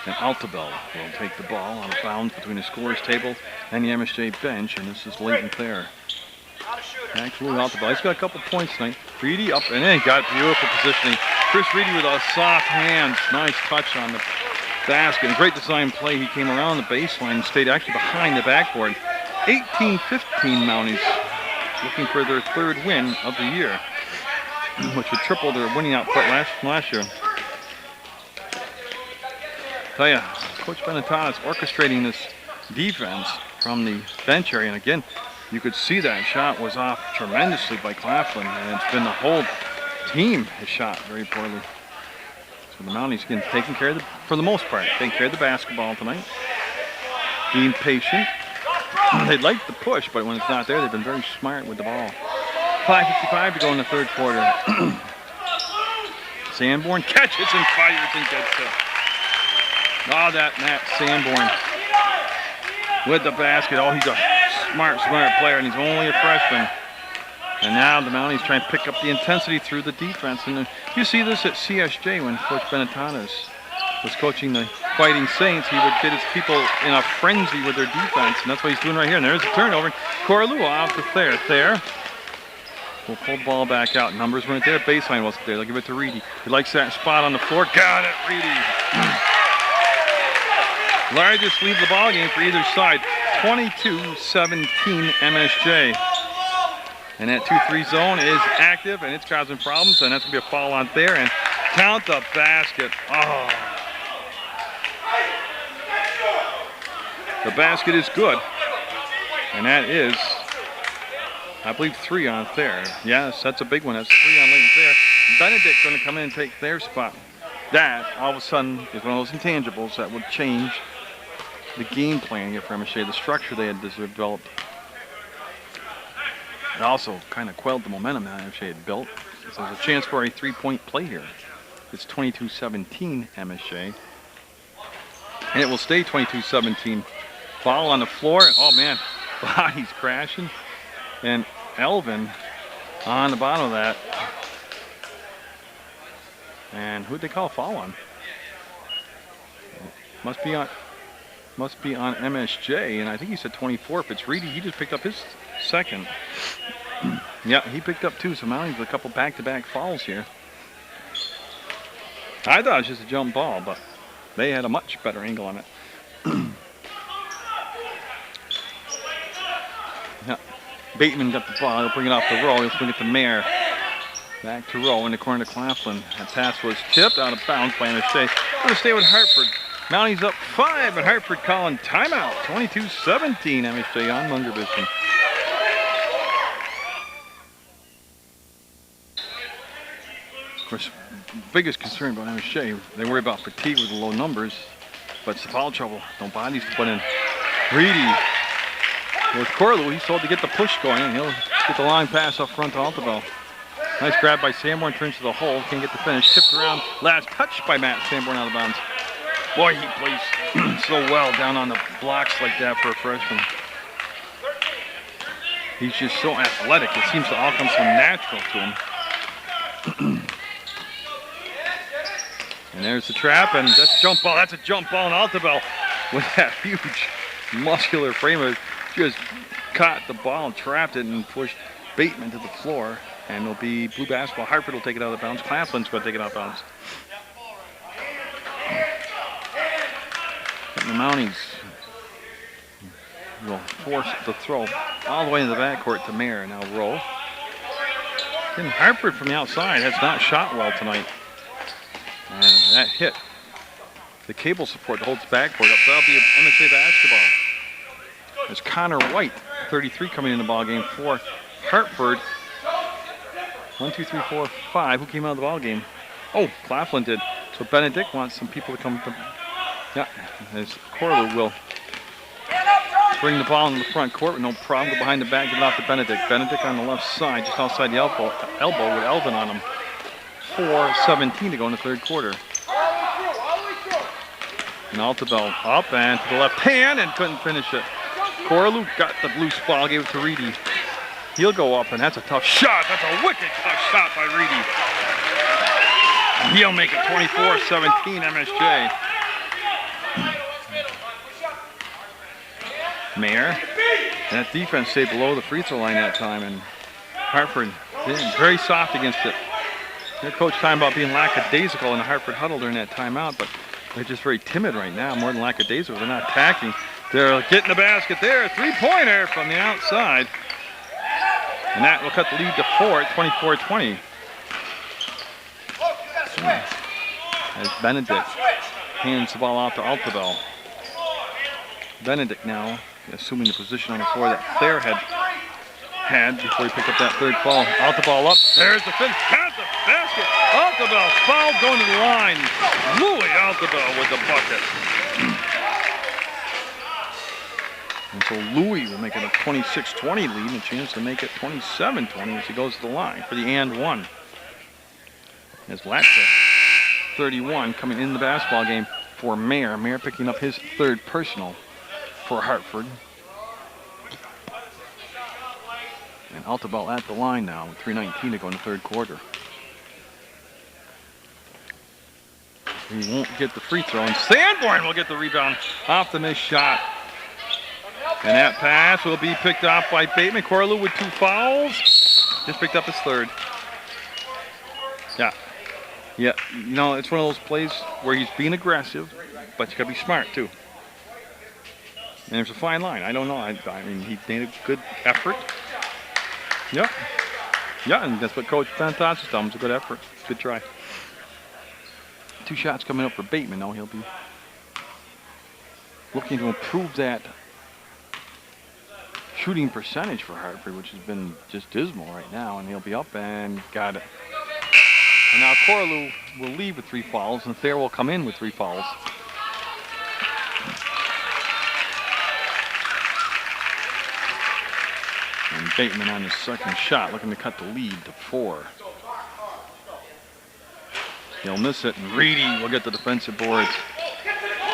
And Altabel will take the ball out of bounds between the scorer's table and the MSJ bench, and this is Leighton Thayer. Actually, Altabel, he's got a couple points tonight. Reedy up, and then got beautiful positioning. Chris Reedy with a soft hand, nice touch on the basket. A great design play. He came around the baseline and stayed actually behind the backboard. 18-15 Mounties looking for their 3rd win of the year, which would triple their winning output last year. Tell you, Coach Benetton is orchestrating this defense from the bench area, and again, you could see that shot was off tremendously by Claflin, and it's been the whole team has shot very poorly. So the Mounties again taking care of for the most part, taking care of the basketball tonight, being patient. They'd like to push, but when it's not there, they've been very smart with the ball. 5:55 to go in the third quarter. Sanborn catches and fires and gets it. Oh, that Matt Sanborn with the basket. Oh, he's a smart player, and he's only a freshman. And now the Mounties trying to pick up the intensity through the defense. And you see this at CSJ when Coach Benetton was coaching the Fighting Saints. He would get his people in a frenzy with their defense, and that's what he's doing right here. And there's a turnover. Corlew off to Thayer. Thayer will pull the ball back out. Numbers weren't there. Baseline wasn't there. They'll give it to Reedy. He likes that spot on the floor. Got it, Reedy. Largest lead of the ball game for either side. 22-17 MSJ. And that 2-3 zone is active, and it's causing problems, and that's going to be a foul on there, and count the basket. Oh. The basket is good, and that is, I believe, 3 on Thayer. Yes, that's a big one. That's 3 on Leighton Thayer. Benedict going to come in and take their spot. That, all of a sudden, is one of those intangibles that would change the game plan here for MSJ, the structure they had developed. It also kind of quelled the momentum that MSJ had built. So there's a chance for a 3-point play here. It's 22-17 MSJ. And it will stay 22-17. Foul on the floor. Oh, man. Bodies crashing. And Elvin on the bottom of that. And who'd they call a foul on? Must be on MSJ. And I think he said 24. If it's Reedy, he just picked up his second. Yeah, he picked up 2, so Mounties with a couple back-to-back fouls here. I thought it was just a jump ball, but they had a much better angle on it. Yeah, Bateman got the ball. He'll bring it off the roll. He'll swing it to Mayer. Back to roll in the corner to Claflin. That pass was tipped out of bounds by MSJ. Going to stay with Hartford. Mounties up 5, and Hartford calling timeout. 22-17 MSJ on Munger Vision. Of course, biggest concern about MSJ, they worry about fatigue with the low numbers, but it's the foul trouble. No bodies to put in. Reedy with Corlew, he's told to get the push going, and he'll get the long pass up front to Altabel. Nice grab by Sanborn, turns to the hole, can't get the finish. Tipped around, last touch by Matt Sanborn out of bounds. Boy, he plays so well down on the blocks like that for a freshman. He's just so athletic. It seems to all come so natural to him. And there's the trap, and that's a jump ball. That's a jump ball, and Altobel with that huge muscular frame of it just caught the ball and trapped it and pushed Bateman to the floor. And it'll be blue basketball. Hartford will take it out of bounds. Claflin's going to take it out of bounds. And the Mounties will force the throw all the way in the backcourt to Mayer. Now roll. And Hartford from the outside has not shot well tonight. And that hit the cable support that holds the backboard up. That'll be MSJ basketball. There's Connor White, 33, coming in the ball game for Hartford. 1, 2, 3, 4, 5. Who came out of the ball game? Oh, Claflin did. So Benedict wants some people to come. Yeah, as Corlew will bring the ball in the front court with no problem. Go behind the back, give it off to Benedict. Benedict on the left side, just outside the elbow with Elvin on him. 4:17 to go in the third quarter. And Altobel up and to the left hand and couldn't finish it. Corlew got the loose ball, gave it to Reedy. He'll go up, and that's a tough shot. That's a wicked tough shot by Reedy. And he'll make it 24-17 MSJ. Mayer. And that defense stayed below the free throw line that time, and Hartford very soft against it. Their coach talking about being lackadaisical in the Hartford huddle during that timeout, but they're just very timid right now, more than lackadaisical. They're not attacking. They're getting the basket there. Three-pointer from the outside. And that will cut the lead to 4 at 24-20. As Benedict hands the ball out to Altobel. Benedict now assuming the position on the floor that Thayer had before he picked up that third ball. Altobel up. There's the finish. Got the basket. Altobel fouled going to the line. Louis Altobel with the bucket. And so Louis will make it a 26-20 lead and a chance to make it 27-20 as he goes to the line for the and one. As Latza, 31, coming in the basketball game for Mayer. Mayer picking up his third personal for Hartford. And Altobel at the line now with 3:19 to go in the third quarter. He won't get the free throw, and Sanborn will get the rebound off the missed shot. And that pass will be picked up by Bateman. Corlew with 2 fouls. Just picked up his third. Yeah, you know, it's one of those plays where he's being aggressive, but you got to be smart too. And there's a fine line. I don't know. I mean, he made a good effort. Yeah, and that's what Coach Fantas has done. It's a good effort. Good try. 2 shots coming up for Bateman. Now he'll be looking to improve that shooting percentage for Hartford, which has been just dismal right now. And he'll be up and got it. And now Corlew will leave with 3 fouls, and Thayer will come in with 3 fouls. And Bateman on his second shot, looking to cut the lead to 4. He'll miss it, and Reedy will get the defensive boards.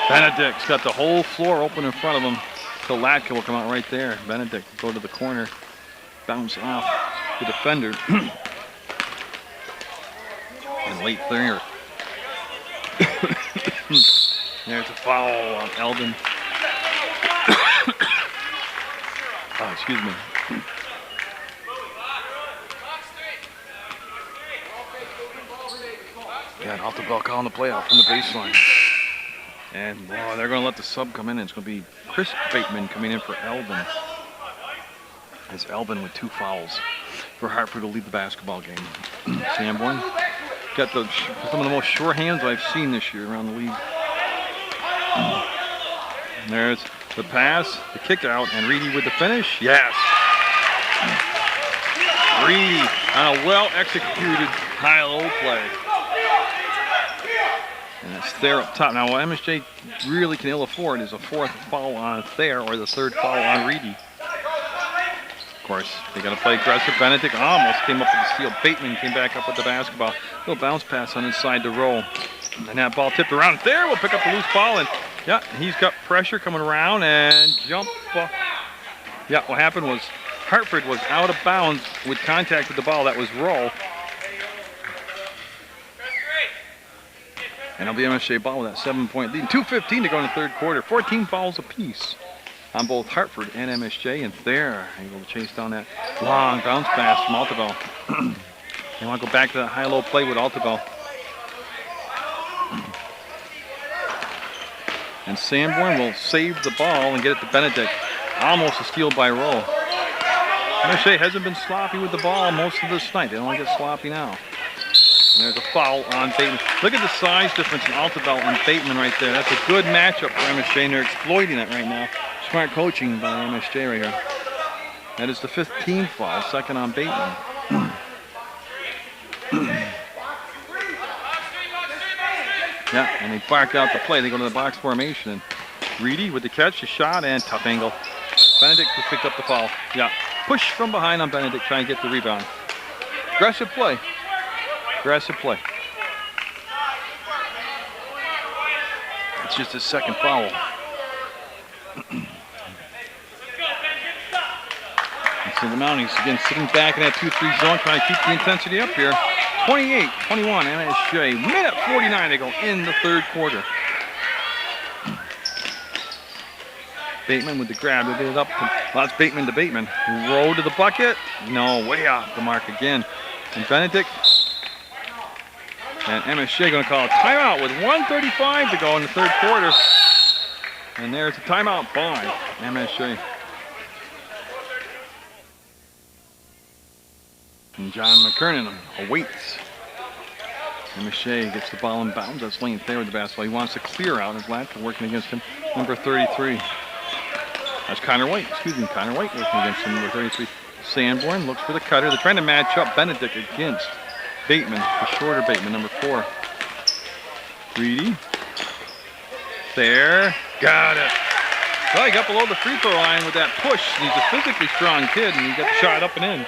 Benedict's got the whole floor open in front of him. So Latka will come out right there. Benedict will go to the corner, bounce off the defender. And late Thayer. There's a foul on Eldon. Oh, excuse me. Yeah, and Altobel calling the play out from the baseline. And they're going to let the sub come in. And it's going to be Chris Bateman coming in for Eldon. As Eldon with 2 fouls for Hartford to lead the basketball game. Sanborn got some of the most sure hands I've seen this year around the league. And there's the pass, the kick out, and Reedy with the finish. Yes. Reedy on a well-executed high-low play. And that's Thayer up top. Now, what MSJ really can ill afford is a 4th foul on Thayer or the 3rd foul on Reedy. Of course, they got to play aggressive. Benedict almost came up with the steal. Bateman came back up with the basketball. Little bounce pass on his side to roll. And that ball tipped around. Thayer will pick up the loose ball. And, yeah, he's got pressure coming around and jump ball. Yeah, what happened was Hartford was out of bounds with contact with the ball. That was roll. And it'll be MSJ ball with that 7-point lead. 2:15 to go in the third quarter. 14 fouls apiece on both Hartford and MSJ. And they're able to chase down that long bounce pass from Altobel. They want to go back to that high-low play with Altobel. And Sanborn will save the ball and get it to Benedict. Almost a steal by Rowe. MSJ hasn't been sloppy with the ball most of this night. They don't get sloppy now. And there's a foul on Bateman. Look at the size difference in Altobel and Bateman right there. That's a good matchup for MSJ, and they're exploiting it right now. Smart coaching by MSJ right here. That is the 5th team foul, second on Bateman. Yeah, and they bark out the play. They go to the box formation. And Reedy with the catch, a shot, and tough angle. Benedict just picked up the foul. Yeah, push from behind on Benedict, trying to get the rebound. Aggressive play. Aggressive play. It's just his second foul. And so the Mounties again sitting back in that 2-3 zone, trying to keep the intensity up here. 28-21, MSJ. Minute 49 to go in the third quarter. Bateman with the grab. They get it up. That's Bateman to Bateman. Rowe to the bucket. No, way off the mark again. And Benedict. And MSJ going to call a timeout with 1:35 to go in the third quarter. And there's a timeout by MSJ. And John McKernan awaits. MSJ gets the ball in bounds. That's Lane Thayer with the basketball. He wants to clear out as Latka working against him. Number 33. That's Connor White. Excuse me, Connor White working against him. Number 33. Sanborn looks for the cutter. They're trying to match up Benedict against Bateman, the shorter Bateman, number 4. Reedy. There. Got it. Well, he got below the free throw line with that push. He's a physically strong kid, and he got the shot up and in.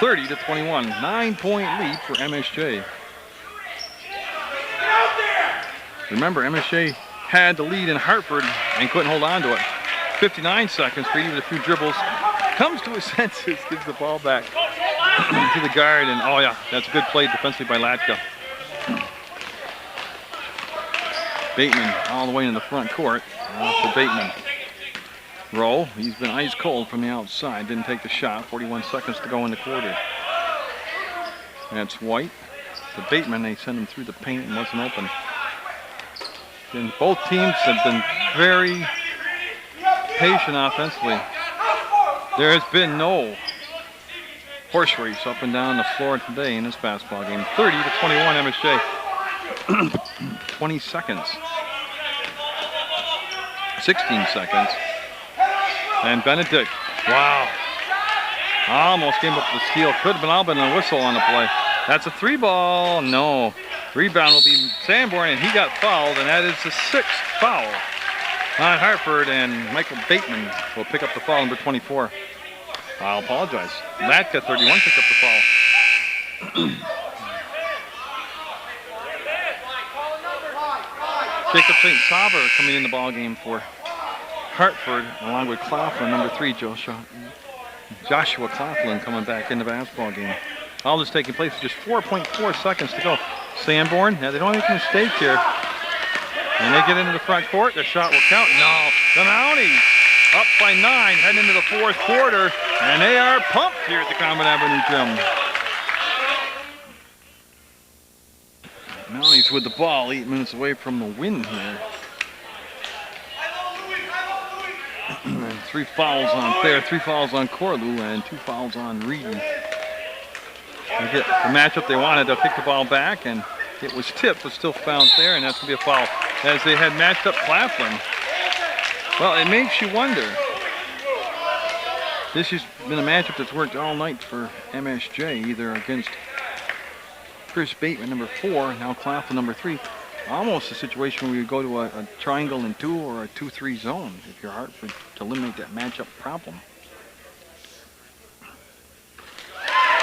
30-21. 9-point lead for MSJ. Remember, MSJ had the lead in Hartford and couldn't hold on to it. 59 seconds. Reedy with a few dribbles. Comes to his senses, gives the ball back to the guard, and oh yeah, that's a good play defensively by Latka. Bateman all the way in the front court for Bateman. Rowe, he's been ice cold from the outside, didn't take the shot. 41 seconds to go in the quarter. That's White to Bateman. They send him through the paint and wasn't open. And both teams have been very patient offensively. There has been no horse race up and down the floor today in this basketball game. 30-21 MSJ. 20 seconds. 16 seconds. And Benedict, wow. Almost came up with the steal. Could have been all but a whistle on the play. That's a 3-ball. No. Rebound will be Sanborn, and he got fouled, and that is the 6th foul on Hartford, and Michael Bateman will pick up the foul, number 24. I'll apologize. Latka, 31, picked up the foul. Jacob St. Sauber coming in the ball game for Hartford, along with Claflin, number 3, Joshua Claflin coming back in the basketball game. All this taking place with just 4.4 seconds to go. Sanborn, now they don't make a mistake here. And they get into the front court. Their shot will count. No, the Mounties up by 9, heading into the fourth quarter. And they are pumped here at the Common Avenue Gym. Mounties with the ball, 8 minutes away from the win here. And 3 fouls on Thayer, 3 fouls on Corlew, and 2 fouls on Reedy. They get the matchup they wanted. They'll kick the ball back, and it was tipped, but still found there, and that's going to be a foul. As they had matched up Claflin. Well, it makes you wonder. This has been a matchup that's worked all night for MSJ, either against Chris Bateman, number 4, now Claflin, number 3. Almost a situation where you go to a triangle and 2 or a 2-3 zone if you're Hartford to eliminate that matchup problem.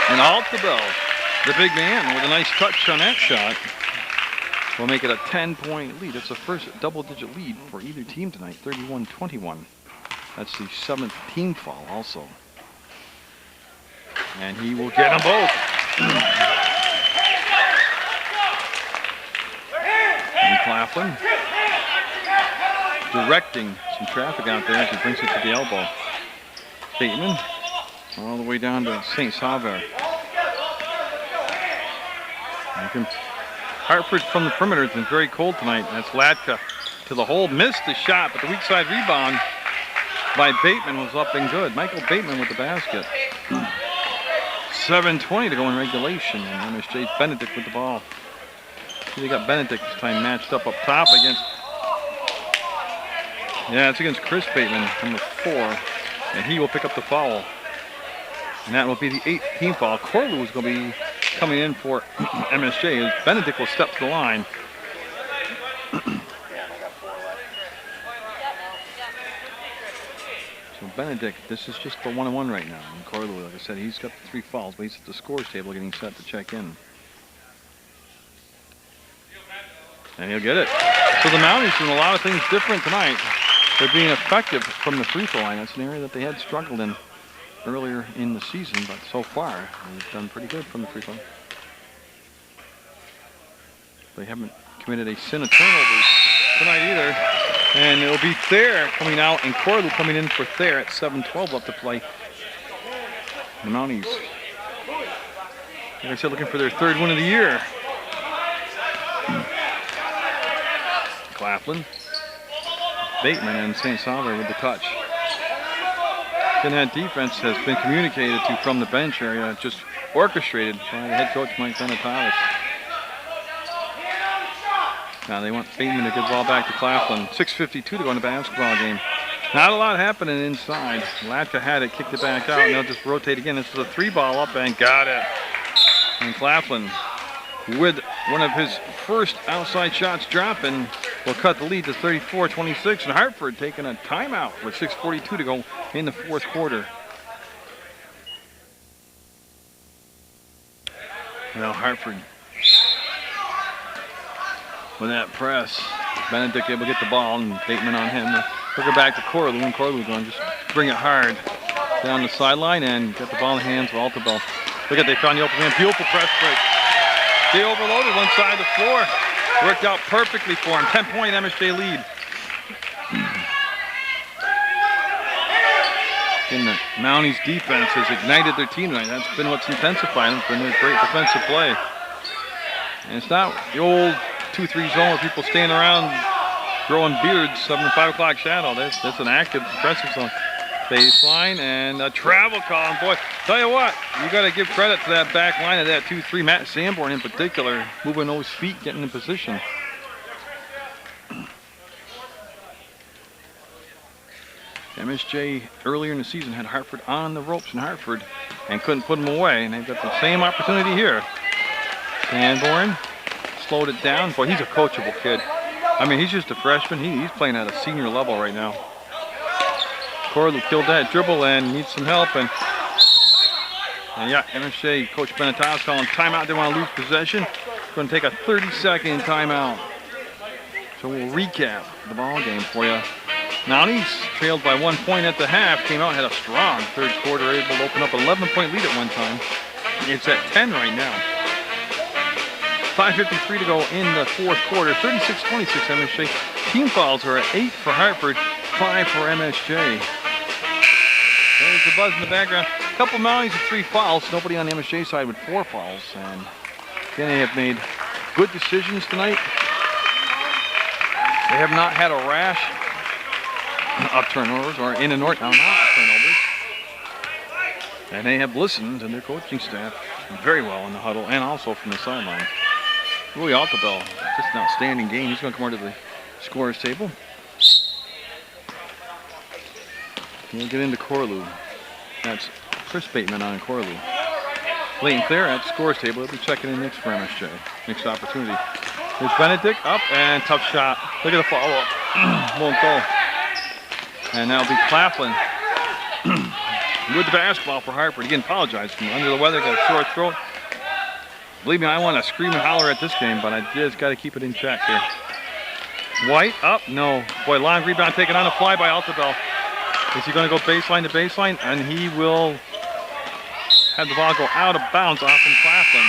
And Altobel, the big man, with a nice touch on that shot, will make it a 10-point lead. It's the first double-digit lead for either team tonight, 31-21. That's the 7th team foul also. And he will get them both. Claflin directing some traffic out there as he brings it to the elbow. Bateman all the way down to St. Sauveur. Hartford from the perimeter has been very cold tonight. That's Latka to the hole, missed the shot, but the weak side rebound by Bateman was up and good. Michael Bateman with the basket. 7:20 to go in regulation, and MSJ's Benedict with the ball. They got Benedict this time matched up top against, it's against Chris Bateman, number 4, and he will pick up the foul. And that will be the 8th team foul. Corlew is going to be coming in for MSJ as Benedict will step to the line. So Benedict, this is just the 1-on-1 right now. And Corlew, like I said, he's got the 3 fouls, but he's at the scores table getting set to check in. And he'll get it. So the Mounties doing a lot of things different tonight. They're being effective from the free throw line. That's an area that they had struggled in earlier in the season, but so far they've done pretty good from the free throw. They haven't committed a sin of turnovers tonight either. And it'll be Thayer coming out and Corlew coming in for Thayer at 7:12 left to play. The Mounties, like I said, looking for their 3rd win of the year. Claflin, Bateman, and St. Sauveur with the touch. Then that defense has been communicated to from the bench area, just orchestrated by the head coach Mike Donatalis. Now they want Bateman to get the ball back to Claflin. 6:52 to go in the basketball game. Not a lot happening inside. Latka had it, kicked it back out, and they'll just rotate again. This is a 3-ball up and got it. And Claflin, with one of his first outside shots dropping, will cut the lead to 34-26. And Hartford taking a timeout with 6:42 to go in the 4th quarter. Now Hartford with that press. Benedict able to get the ball and Bateman on him. Look it back to Corlew, and Corlew going to just bring it hard down the sideline and get the ball in the hands of Altabell. Look at, they found the open man. Beautiful press break. They overloaded one side of the floor. Worked out perfectly for him. 10-point MSJ lead. And the Mounties defense has ignited their team tonight. That's been what's intensified them. It's been their great defensive play. And it's not the old 2-3 zone where people stand around growing beards, 7 and 5 o'clock shadow. That's an active, aggressive zone. Baseline and a travel call. And boy, tell you what, you got to give credit to that back line of that 2-3. Matt Sanborn in particular, moving those feet, getting in position. MSJ earlier in the season had Hartford on the ropes in Hartford and couldn't put them away. And they've got the same opportunity here. Sanborn slowed it down. Boy, he's a coachable kid. I mean, he's just a freshman. He's playing at a senior level right now. Corlew killed that dribble and needs some help. And yeah, MSJ, Coach Benetalis calling timeout. They want to lose possession. Going to take a 30-second timeout. So we'll recap the ball game for you. Mounties trailed by 1 point at the half. Came out and had a strong 3rd quarter, able to open up an 11-point lead at one time. It's at 10 right now. 5:53 to go in the 4th quarter. 36-26 MSJ. Team fouls are at 8 for Hartford, 5 for MSJ. There's the buzz in the background. A couple Mounties with 3 fouls. Nobody on the MSJ side with 4 fouls. And again, they have made good decisions tonight. They have not had a rash of turnovers or in and out turnovers. And they have listened to their coaching staff very well in the huddle and also from the sideline. Louis Altabell, just an outstanding game. He's going to come over to the scorer's table. He'll get into Corlew. That's Chris Bateman on Corlew. Leighton Thayer at the scorer's table. He'll be checking in next for MSJ. Next opportunity. Here's Benedict up and tough shot. Look at the follow-up. Won't go. And that'll be Claflin with the basketball for Hartford. Again, apologize from under the weather, got a sore throat. Believe me, I want to scream and holler at this game, but I just got to keep it in check here. White up, no. Boy, long rebound taken on the fly by Altabell. Is he going to go baseline to baseline? And he will have the ball go out of bounds off from Claflin.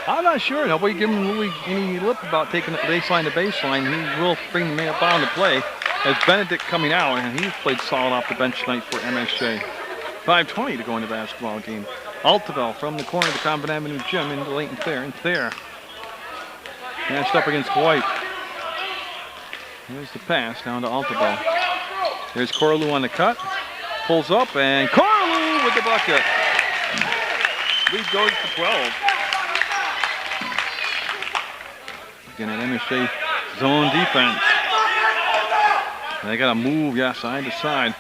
I'm not sure. Nobody giving Louis any lip about taking the baseline to baseline. He will bring the man down to play as Benedict coming out, and he's played solid off the bench tonight for MSJ. 5:20 to go in the basketball game. Altavell from the corner of the Combin Avenue Gym into Leighton Thayer. And Thayer matched up against White. Here's the pass down to Altavell. There's Corlew on the cut. Pulls up, and Corlew with the bucket. Lead goes to 12. Again, at MSJ zone defense. They got to move, side to side.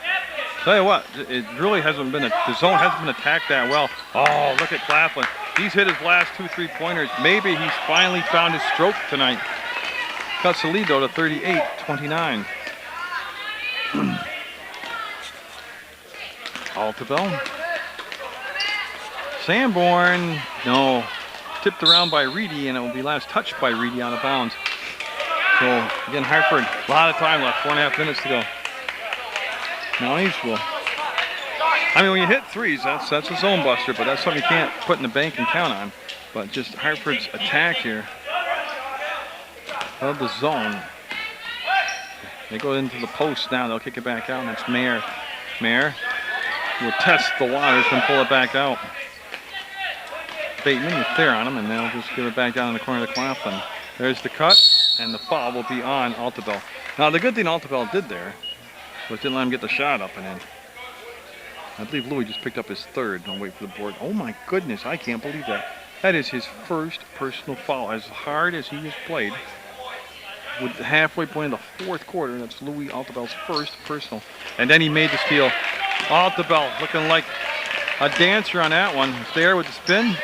Tell you what, it really hasn't been, the zone hasn't been attacked that well. Oh, look at Claflin. He's hit his last 2 3-pointers. Maybe he's finally found his stroke tonight. Cuts the lead, though, to 38-29. Altavell. Sanborn, no. Tipped around by Reedy, and it will be last touched by Reedy out of bounds. So, again, Hartford, a lot of time left, 4.5 minutes to go. Now he's will. I mean, when you hit threes, that's a zone buster, but that's something you can't put in the bank and count on. But just Hartford's attack here of the zone. They go into the post now. They'll kick it back out, and that's Mayer. Mayer will test the waters and pull it back out. Bateman with Thayer on him, and they'll just give it back down in the corner of the Claflin. There's the cut, and the foul will be on Altavell. Now, the good thing Altavell did there was didn't let him get the shot up and in. I believe Louis just picked up his third. Don't wait for the board. Oh, my goodness, I can't believe that. That is his first personal foul. As hard as he has played, with the halfway point of the fourth quarter, that's Louis Altavell's first personal. And then he made the steal. Altavell looking like a dancer on that one. There with the spin.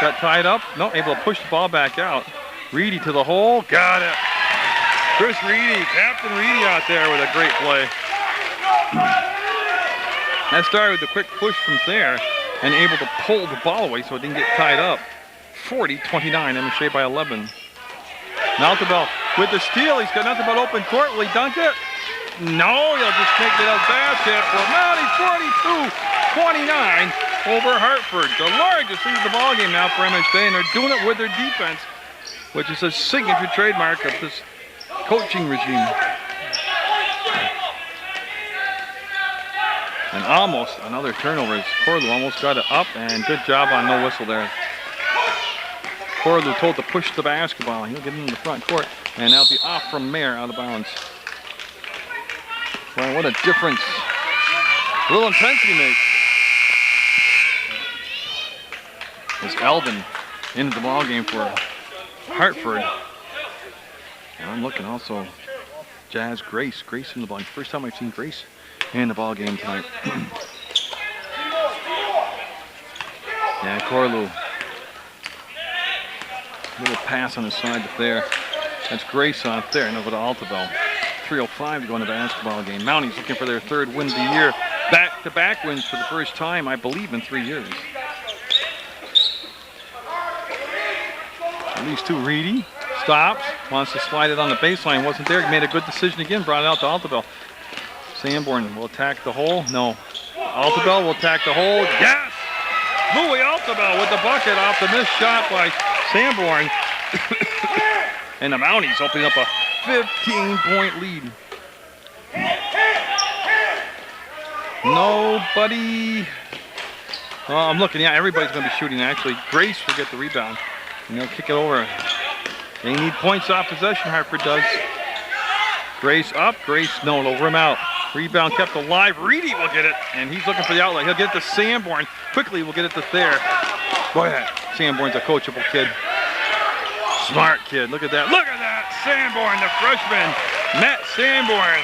Got tied up. No, able to push the ball back out. Reedy to the hole. Got it. Chris Reedy, Captain Reedy out there with a great play. That started with a quick push from there and able to pull the ball away so it didn't get tied up. 40-29, MSJ by 11. Now Altavell with the steal. He's got nothing but open court. Will he dunk it? No, he'll just make it a basket for Mountie. 42-29 over Hartford. The largest lead of the ball game now for MSJ, and they're doing it with their defense, which is a signature trademark of this coaching regime. And almost another turnover. Corlew almost got it up, and good job on no whistle there. Corlew told to push the basketball. He'll get into the front court, and that'll be off from Mayer out of bounds. Well, what a difference. A little intensity makes. As Alvin into the ball game for Hartford. And I'm looking also Jazz Grace. Grace in the ball game. First time I've seen Grace in the ball game tonight. Yeah, Corlew. Little pass on the side to Thayer. That's Grace on there, and over to Altavell. 3:05 to go in the basketball game. Mounties looking for their third win of the year. Back-to-back wins for the first time, I believe, in 3 years. At least two. Reedy stops, wants to slide it on the baseline. Wasn't there. He made a good decision again, brought it out to Altavell. Sanborn will attack the hole. No. Altavell will attack the hole. Yes! Louis Altavell with the bucket off the missed shot by Sanborn. And the Mounties opening up a 15-point lead. Nobody. I'm looking. Yeah, everybody's going to be shooting. Actually, Grace will get the rebound, and they'll kick it over. They need points off possession. Hartford does. Grace up. Grace, no, it'll rim out. Rebound kept alive. Reedy will get it, and he's looking for the outlet. He'll get it to Sanborn. Quickly, we'll get it to Thayer. Boy, Sanborn's a coachable kid. Smart kid. Look at that. Look at that. Sanborn, the freshman. Matt Sanborn.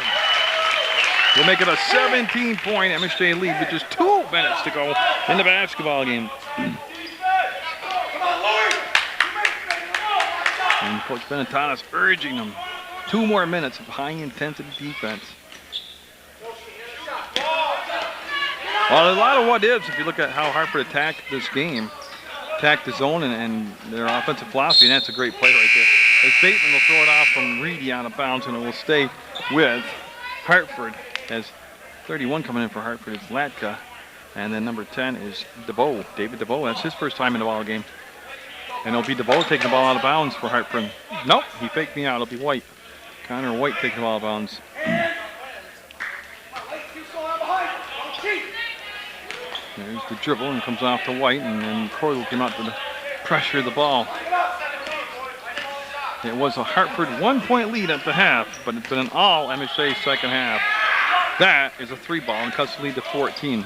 We'll make it a 17-point MSJ lead with just 2 minutes to go in the basketball game. And Coach Benetanas urging them. 2 more minutes of high-intensity defense. Well, there's a lot of what-ifs if you look at how Hartford attacked this game. Attacked the zone and their offensive philosophy, and that's a great play right there. As Bateman will throw it off from Reedy out of bounds, and it will stay with Hartford. As 31 coming in for Hartford is Latka, and then number 10 is DeBow, David DeBow. That's his first time in the ball game. And it'll be DeVoe taking the ball out of bounds for Hartford. Nope, he faked me out. It'll be White. Connor White taking the ball out of bounds. There's the dribble and comes off to White, and then Cordell came out to pressure the ball. It was a Hartford 1-point lead at the half, but it's been an all MSJ second half. That is a 3-ball and cuts the lead to 14.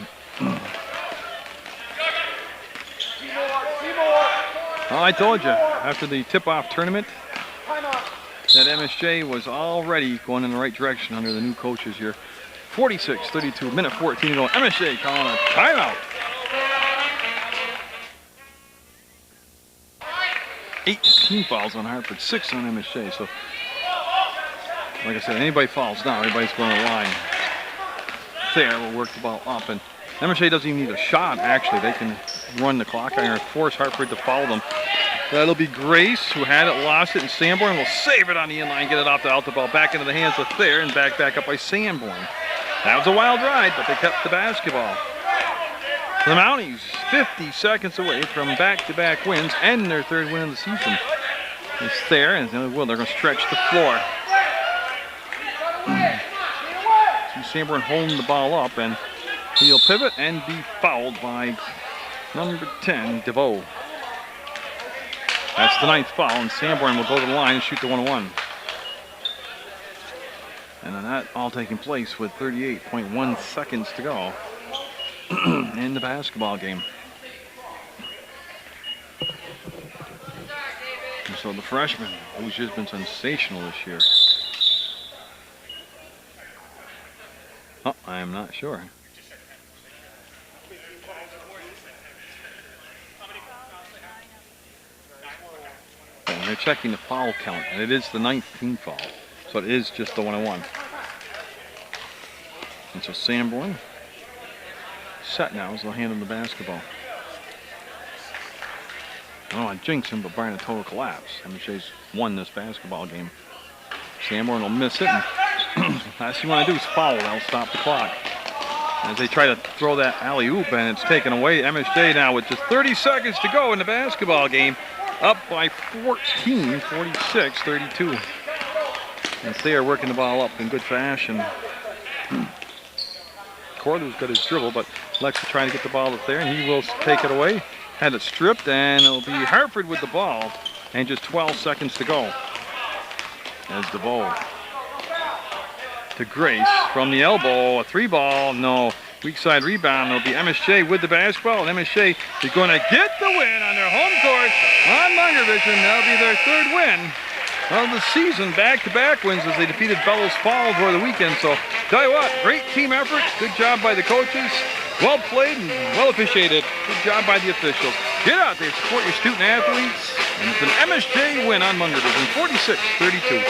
Well, I told you, after the tip-off tournament, that MSJ was already going in the right direction under the new coaches here. 46-32, minute 14 to go. MSJ calling a timeout. 18 fouls on Hartford, 6 on MSJ. So, like I said, anybody fouls now, everybody's going to the line. There, we'll work the ball up. And MSJ doesn't even need a shot, actually. They can run the clock and force Hartford to foul them. That'll be Grace, who had it, lost it, and Sanborn will save it on the inline, get it off the out the ball, back into the hands of Thayer, and back up by Sanborn. That was a wild ride, but they kept the basketball. The Mounties, 50 seconds away from back-to-back wins and their 3rd win of the season. It's Thayer, and they're going to stretch the floor. See Sanborn holding the ball up, and he'll pivot and be fouled by number 10, DeVoe. That's the 9th foul, and Sanborn will go to the line and shoot the 1-1. And then that all taking place with 38.1 seconds to go in the basketball game. And so the freshman, who's just been sensational this year. Oh, I am not sure. And they're checking the foul count, and it is the 19th foul. So it is just the 1-1. And so Sanborn set now as they'll hand him the basketball. I don't want to jinx him, but barring a total collapse, MSJ's won this basketball game. Sanborn will miss it, and last thing you want to do is foul. That'll stop the clock. As they try to throw that alley-oop, and it's taken away. MSJ now with just 30 seconds to go in the basketball game, up by 14, 46-32. And Thayer working the ball up in good fashion. Cordell's got his dribble, but Lex is trying to get the ball up there, and he will take it away. Had it stripped, and it'll be Hartford with the ball, and just 12 seconds to go. As DeVoe to Grace from the elbow, a 3-ball, no. Weak side rebound, it'll be MSJ with the basketball, and MSJ is going to get the win on their home court on Munger Vision. That'll be their 3rd win of the season, back-to-back wins as they defeated Bellows Falls over the weekend. So, tell you what, great team effort. Good job by the coaches. Well played and well officiated. Good job by the officials. Get out there, support your student athletes. And it's an MSJ win on Munger Vision, 46-32.